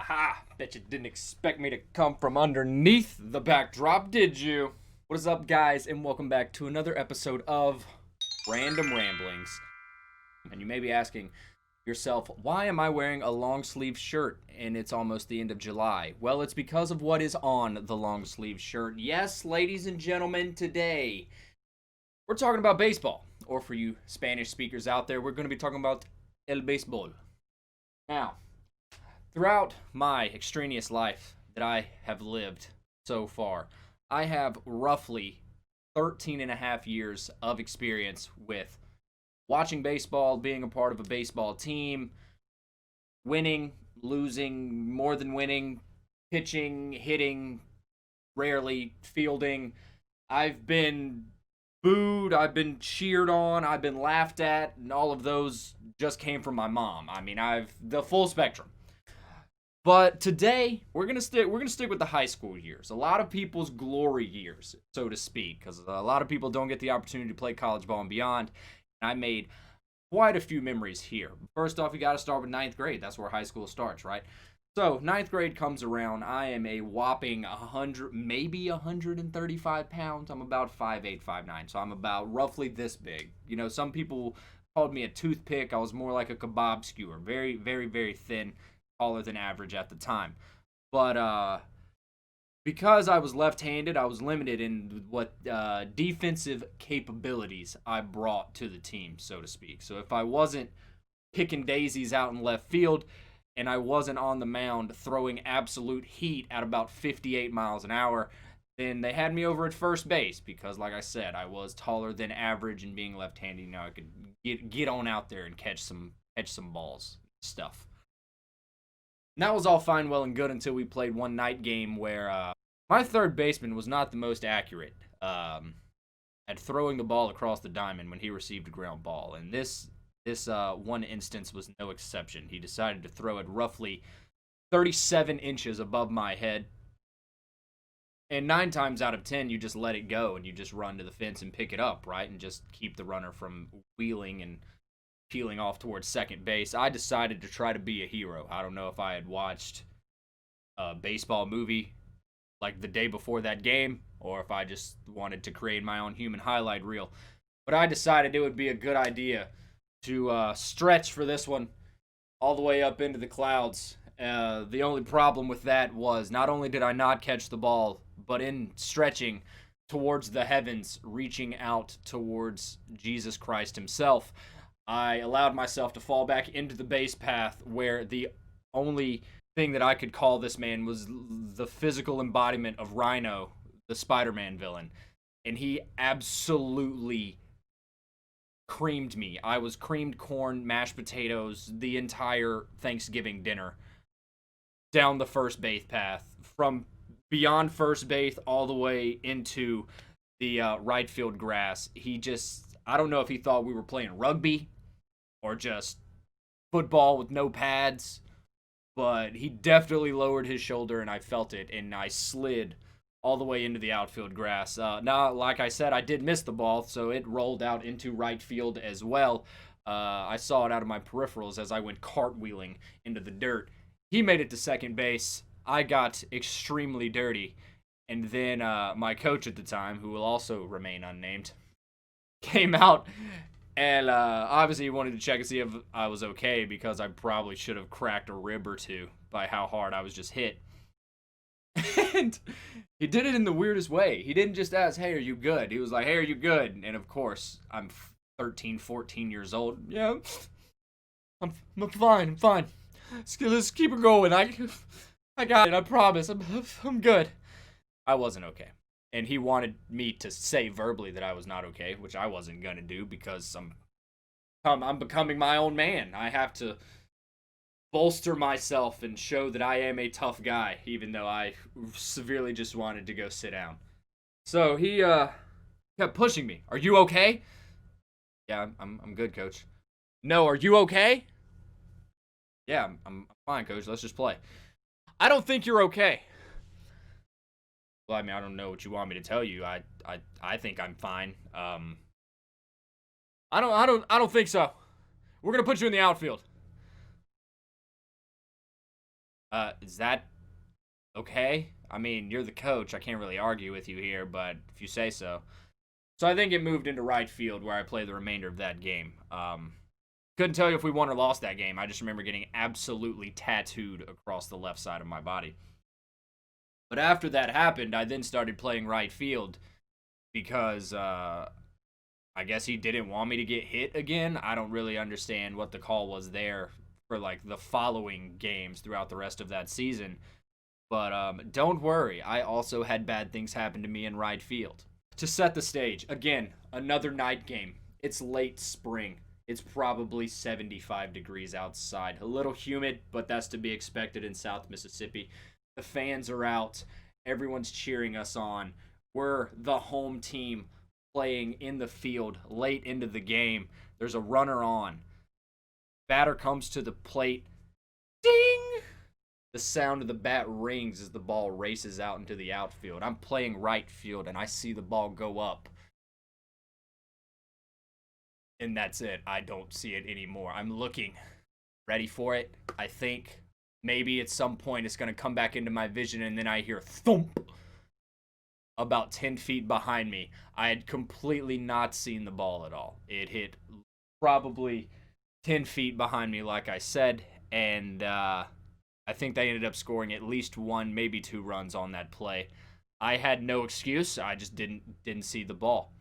Aha! Bet you didn't expect me to come from underneath the backdrop, did you? What is up, guys, and welcome back to another episode of Random Ramblings. And you may be asking yourself, why am I wearing a long sleeve shirt and it's almost the end of July? Well, it's because of what is on the long sleeve shirt. Yes, ladies and gentlemen, today we're talking about baseball. Or for you Spanish speakers out there, we're going to be talking about el béisbol. Now, throughout my extraneous life that I have lived so far, I have roughly 13 and a half years of experience with watching baseball, being a part of a baseball team, winning, losing, more than winning, pitching, hitting, rarely fielding. I've been booed, I've been cheered on, I've been laughed at, and all of those just came from my mom. I mean, I've the full spectrum. But today we're gonna stick with the high school years, a lot of people's glory years, so to speak, because a lot of people don't get the opportunity to play college ball and beyond. And I made quite a few memories here. First off, you got to start with ninth grade. That's where high school starts, right? So ninth grade comes around. I am a whopping 100, maybe 135 pounds. I'm about 5'8", 5'9", so I'm about roughly this big. You know, some people called me a toothpick. I was more like a kebab skewer, very, very, very thin, taller than average at the time. But because I was left-handed, I was limited in what defensive capabilities I brought to the team, so to speak. So if I wasn't picking daisies out in left field and I wasn't on the mound throwing absolute heat at about 58 miles an hour, then they had me over at first base because, like I said, I was taller than average, and being left-handed, you know, I could get on out there and catch some balls stuff. And that was all fine, well, and good until we played one night game where my third baseman was not the most accurate at throwing the ball across the diamond when he received a ground ball. And this one instance was no exception. He decided to throw it roughly 37 inches above my head. And 9 times out of 10, you just let it go and you just run to the fence and pick it up, right? And just keep the runner from wheeling and peeling off towards second base. I decided to try to be a hero. I don't know if I had watched a baseball movie like the day before that game, or if I just wanted to create my own human highlight reel. But I decided it would be a good idea to stretch for this one all the way up into the clouds. The only problem with that was not only did I not catch the ball, but in stretching towards the heavens, reaching out towards Jesus Christ himself, I allowed myself to fall back into the base path where the only thing that I could call this man was the physical embodiment of Rhino, the Spider-Man villain. And he absolutely creamed me. I was creamed corn, mashed potatoes, the entire Thanksgiving dinner down the first base path, from beyond first base all the way into the right field grass. He just, I don't know if he thought we were playing rugby or just football with no pads, but he definitely lowered his shoulder and I felt it, and I slid all the way into the outfield grass. Now, like I said, I did miss the ball, so it rolled out into right field as well. I saw it out of my peripherals as I went cartwheeling into the dirt. He made it to second base. I got extremely dirty. And then my coach at the time, who will also remain unnamed, came out and obviously he wanted to check and see if I was okay, because I probably should have cracked a rib or two by how hard I was just hit. And he did it in the weirdest way. He didn't just ask, hey, are you good? He was like, hey, are you good? And of course, I'm 13, 14 years old. Yeah, I'm fine. I'm fine. Let's keep it going. I got it. I promise. I'm good. I wasn't okay. And he wanted me to say verbally that I was not okay, which I wasn't going to do because I'm becoming my own man. I have to bolster myself and show that I am a tough guy, even though I severely just wanted to go sit down. So he kept pushing me. Are you okay? Yeah, I'm good, coach. No, are you okay? Yeah, I'm fine, coach. Let's just play. I don't think you're okay. Well, I mean, I don't know what you want me to tell you. I think I'm fine. I don't think so. We're gonna put you in the outfield. Is that okay? I mean, you're the coach. I can't really argue with you here, but if you say so. So I think it moved into right field where I played the remainder of that game. Couldn't tell you if we won or lost that game. I just remember getting absolutely tattooed across the left side of my body. But after that happened, I then started playing right field because I guess he didn't want me to get hit again. I don't really understand what the call was there for like the following games throughout the rest of that season. But don't worry, I also had bad things happen to me in right field. To set the stage, again, another night game. It's late spring. It's probably 75 degrees outside. A little humid, but that's to be expected in South Mississippi. The fans are out. Everyone's cheering us on. We're the home team playing in the field late into the game. There's a runner on. Batter comes to the plate. Ding! The sound of the bat rings as the ball races out into the outfield. I'm playing right field and I see the ball go up. And that's it. I don't see it anymore. I'm looking. Ready for it? I think maybe at some point it's going to come back into my vision and then I hear thump about 10 feet behind me. I had completely not seen the ball at all. It hit probably 10 feet behind me, like I said, and I think they ended up scoring at least one, maybe two runs on that play. I had no excuse. I just didn't see the ball.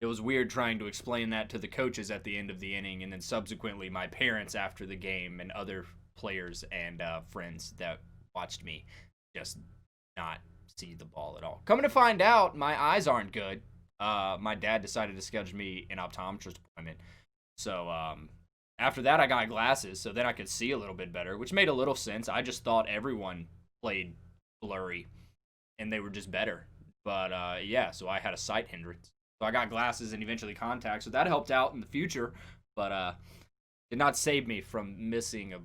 It was weird trying to explain that to the coaches at the end of the inning, and then subsequently my parents after the game and other players and friends that watched me just not see the ball at all. Coming to find out, my eyes aren't good. My dad decided to schedule me an optometrist appointment. So after that, I got glasses, so then I could see a little bit better, which made a little sense. I just thought everyone played blurry, and they were just better. But yeah, so I had a sight hindrance. So I got glasses and eventually contacts, so that helped out in the future, but did not save me from missing a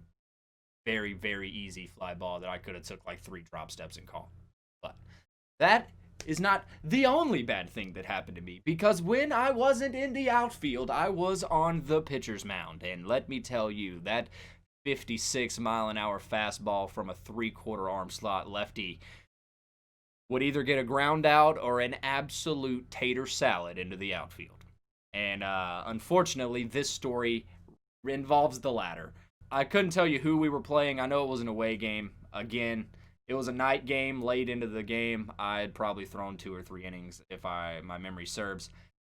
very, very easy fly ball that I could have took like 3 drop steps and caught. But that is not the only bad thing that happened to me, because when I wasn't in the outfield, I was on the pitcher's mound, and let me tell you, that 56-mile-an-hour fastball from a 3/4 arm slot lefty would either get a ground out or an absolute tater salad into the outfield. And unfortunately, this story involves the latter. I couldn't tell you who we were playing. I know it was an away game. Again, it was a night game, late into the game. I had probably thrown 2 or 3 innings, if my memory serves.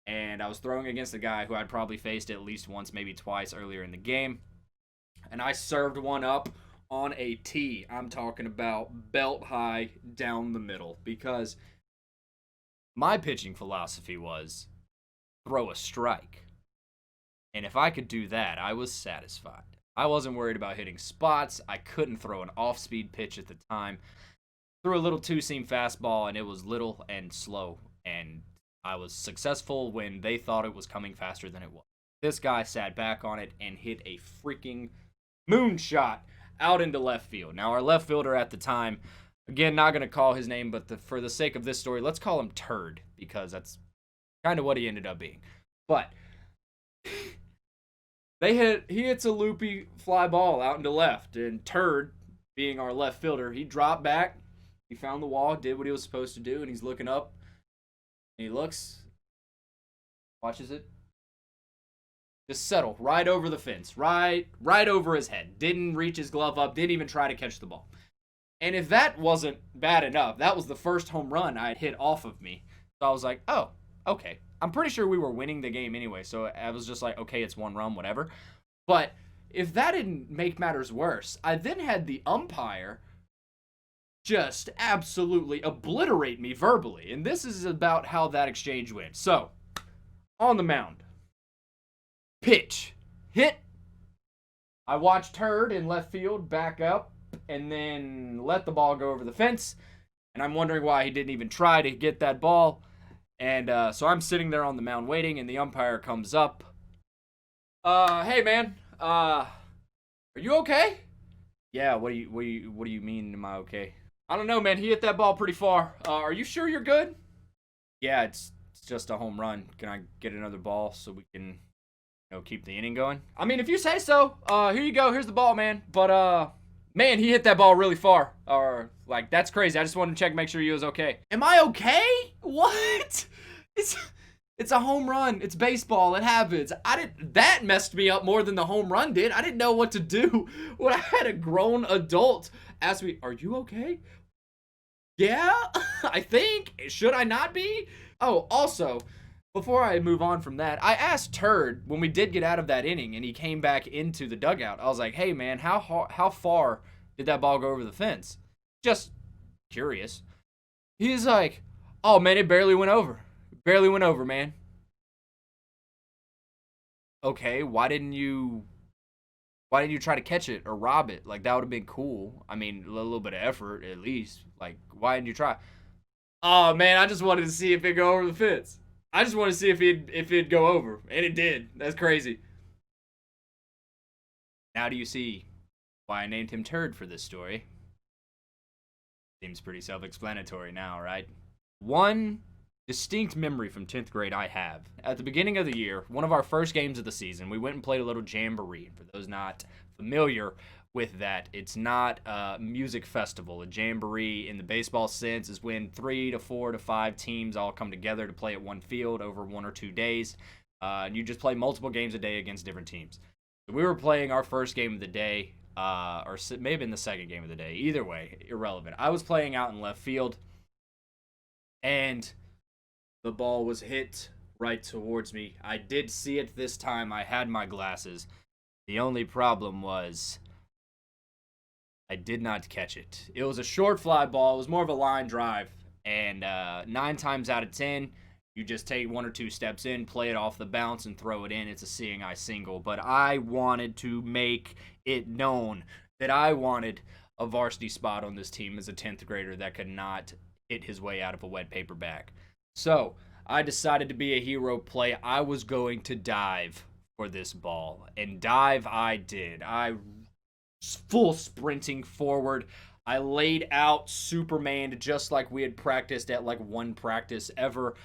And I was throwing against a guy who I'd probably faced at least once, maybe twice earlier in the game. And I served one up on a tee. I'm talking about belt high down the middle, because my pitching philosophy was throw a strike. And if I could do that, I was satisfied. I wasn't worried about hitting spots. I couldn't throw an off-speed pitch at the time. Threw a little two-seam fastball, and it was little and slow. And I was successful when they thought it was coming faster than it was. This guy sat back on it and hit a freaking moonshot out into left field. Now, our left fielder at the time, again, not going to call his name, but for the sake of this story, let's call him Turd, because that's kind of what he ended up being. But he hits a loopy fly ball out into left, and Turd, being our left fielder, he dropped back, he found the wall, did what he was supposed to do, and he's looking up, and he looks, watches it, just settle right over the fence, right over his head. Didn't reach his glove up, didn't even try to catch the ball. And if that wasn't bad enough, that was the first home run I had hit off of me. So I was like, oh, okay. I'm pretty sure we were winning the game anyway, so I was just like, okay, it's 1 run, whatever. But if that didn't make matters worse, I then had the umpire just absolutely obliterate me verbally. And this is about how that exchange went. So, on the mound. Pitch. Hit. I watched Turd in left field back up and then let the ball go over the fence. And I'm wondering why he didn't even try to get that ball. And so I'm sitting there on the mound waiting, and the umpire comes up. Hey man, are you okay? Yeah, what do you mean, am I okay? I don't know, man. He hit that ball pretty far. Are you sure you're good? Yeah, it's just a home run. Can I get another ball so we can keep the inning going? I mean, if you say so. Here you go. Here's the ball, man. But Man, he hit that ball really far. Or, like, that's crazy. I just wanted to check, make sure you was okay. Am I okay? What? It's it's a home run. It's baseball. It happens. That messed me up more than the home run did. I didn't know what to do when I had a grown adult ask me, "Are you okay?" Yeah, I think. Should I not be? Oh, also, before I move on from that, I asked Turd when we did get out of that inning and he came back into the dugout. I was like, "Hey man, how far did that ball go over the fence?" Just curious. He's like, "Oh man, it barely went over. Barely went over, man." Okay, why didn't you try to catch it or rob it? Like that would have been cool. I mean, a little bit of effort at least. Like, why didn't you try? Oh man, I just wanted to see if it go over the fence. I just wanted to see if it'd go over, and it did. That's crazy. Now do you see why I named him Turd for this story? Seems pretty self-explanatory now, right? One distinct memory from 10th grade I have. At the beginning of the year, one of our first games of the season, we went and played a little jamboree. For those not familiar with that, it's not a music festival. A jamboree in the baseball sense is when 3 to 4 to 5 teams all come together to play at one field over 1 or 2 days. And you just play multiple games a day against different teams. So we were playing our first game of the day, or maybe in the second game of the day. Either way, irrelevant. I was playing out in left field, and the ball was hit right towards me. I did see it this time. I had my glasses. The only problem was I did not catch it. It was a short fly ball. It was more of a line drive. And 9 times out of 10, you just take 1 or 2 steps in, play it off the bounce, and throw it in. It's a seeing eye single. But I wanted to make it known that I wanted a varsity spot on this team as a 10th grader that could not hit his way out of a wet paper bag. So I decided to be a hero play. I was going to dive for this ball, and dive I did. I full sprinting forward. I laid out Superman just like we had practiced at like one practice ever.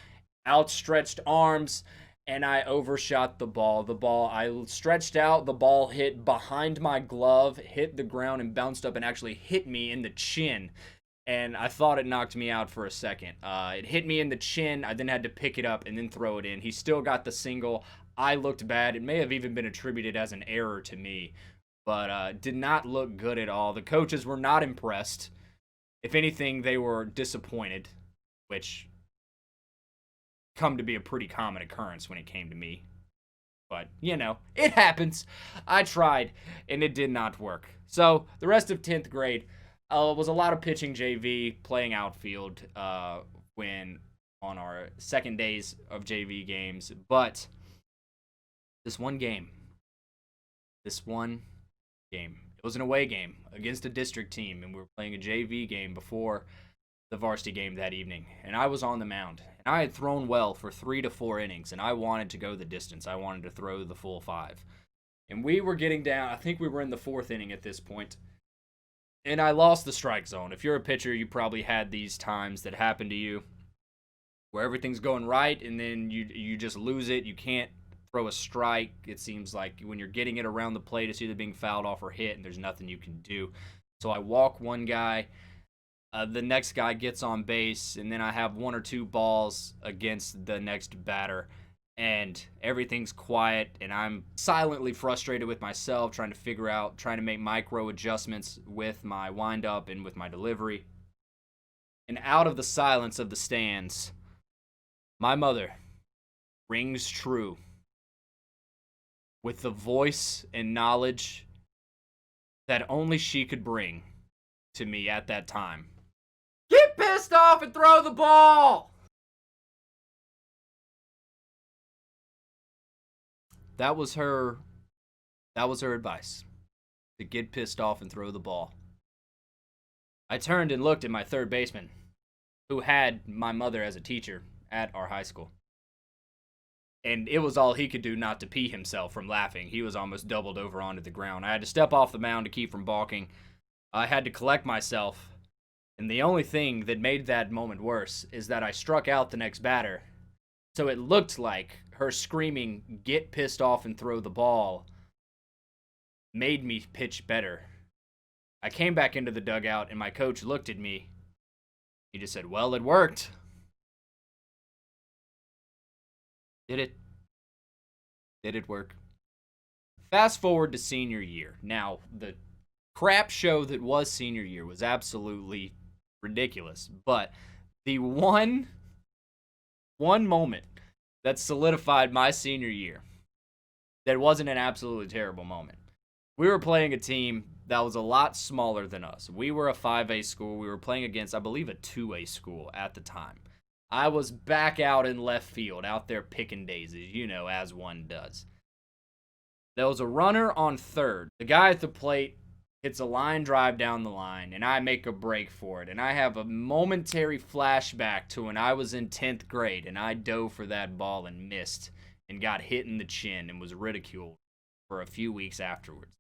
Outstretched arms, and I overshot the ball. I stretched out, the ball hit behind my glove, hit the ground, and bounced up and actually hit me in the chin. And I thought it knocked me out for a second. It hit me in the chin. I then had to pick it up and then throw it in. He still got the single. I looked bad. It may have even been attributed as an error to me, but did not look good at all. The coaches were not impressed. If anything, they were disappointed, which come to be a pretty common occurrence when it came to me. But, it happens. I tried, and it did not work. So, the rest of 10th grade was a lot of pitching JV, playing outfield when on our second days of JV games. But this one game, it was an away game against a district team, and we were playing a JV game before the varsity game that evening. And I was on the mound, and I had thrown well for 3 to 4 innings, and I wanted to go the distance. I wanted to throw the full 5. And we were getting down. I think we were in the 4th inning at this point. And I lost the strike zone. If you're a pitcher, you probably had these times that happen to you where everything's going right and then you just lose it. You can't throw a strike. It seems like when you're getting it around the plate, it's either being fouled off or hit, and there's nothing you can do. So I walk one guy. The next guy gets on base, and then I have 1 or 2 balls against the next batter. And everything's quiet, and I'm silently frustrated with myself, trying to make micro adjustments with my windup and with my delivery. And out of the silence of the stands, my mother rings true with the voice and knowledge that only she could bring to me at that time. Get pissed off and throw the ball! That was her advice. To get pissed off and throw the ball. I turned and looked at my third baseman, who had my mother as a teacher at our high school. And it was all he could do not to pee himself from laughing. He was almost doubled over onto the ground. I had to step off the mound to keep from balking. I had to collect myself. And the only thing that made that moment worse is that I struck out the next batter. So it looked like her screaming, "Get pissed off and throw the ball," made me pitch better. I came back into the dugout, and my coach looked at me. He just said, well, it worked. Did it? Did it work? Fast forward to senior year. Now, the crap show that was senior year was absolutely ridiculous. But the one moment that solidified my senior year that wasn't an absolutely terrible moment. We were playing a team that was a lot smaller than us. We were a 5A school. We were playing against, I believe, a 2A school at the time. I was back out in left field, out there picking daisies, as one does. There was a runner on third. The guy at the plate hits a line drive down the line, and I make a break for it. And I have a momentary flashback to when I was in 10th grade, and I dove for that ball and missed and got hit in the chin and was ridiculed for a few weeks afterwards.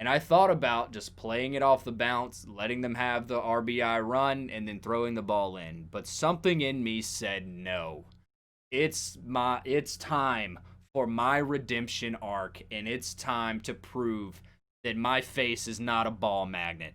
And I thought about just playing it off the bounce, letting them have the RBI run, and then throwing the ball in. But something in me said no. It's time for my redemption arc, and it's time to prove that my face is not a ball magnet.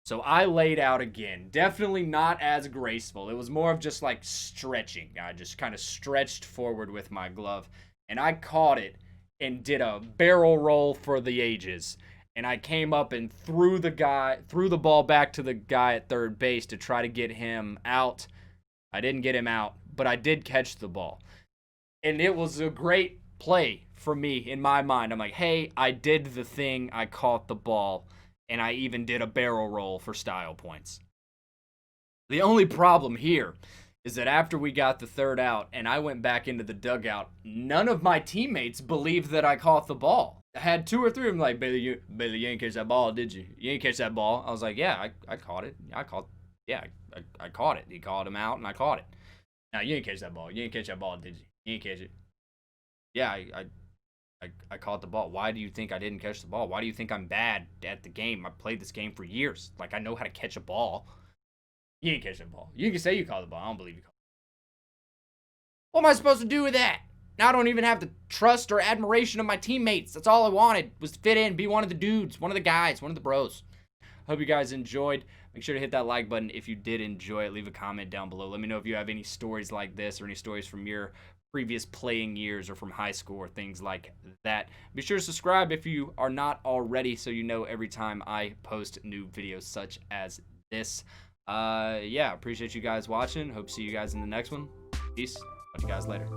So I laid out again. Definitely not as graceful. It was more of just like stretching. I just kind of stretched forward with my glove, and I caught it and did a barrel roll for the ages. And I came up and threw the ball back to the guy at third base to try to get him out. I didn't get him out, but I did catch the ball. And it was a great play for me in my mind. I'm like, hey, I did the thing. I caught the ball, and I even did a barrel roll for style points. The only problem here is that after we got the third out and I went back into the dugout, none of my teammates believed that I caught the ball. I had 2 or 3 of them like, Bailey, you didn't catch that ball, did you? You didn't catch that ball. I was like, yeah, I caught it. I caught it. He called him out, and I caught it. Now, you didn't catch that ball. You didn't catch that ball, did you? You didn't catch it. Yeah, I caught the ball. Why do you think I didn't catch the ball? Why do you think I'm bad at the game? I played this game for years. Like, I know how to catch a ball. You didn't catch that ball. You can say you caught the ball. I don't believe you caught it. What am I supposed to do with that? Now I don't even have the trust or admiration of my teammates. That's all I wanted, was to fit in, be one of the dudes, one of the guys, one of the bros. Hope you guys enjoyed. Make sure to hit that like button if you did enjoy it. Leave a comment down below. Let me know if you have any stories like this or any stories from your previous playing years or from high school or things like that. Be sure to subscribe if you are not already so you know every time I post new videos such as this. Yeah, appreciate you guys watching. Hope to see you guys in the next one. Peace. Talk to you guys later.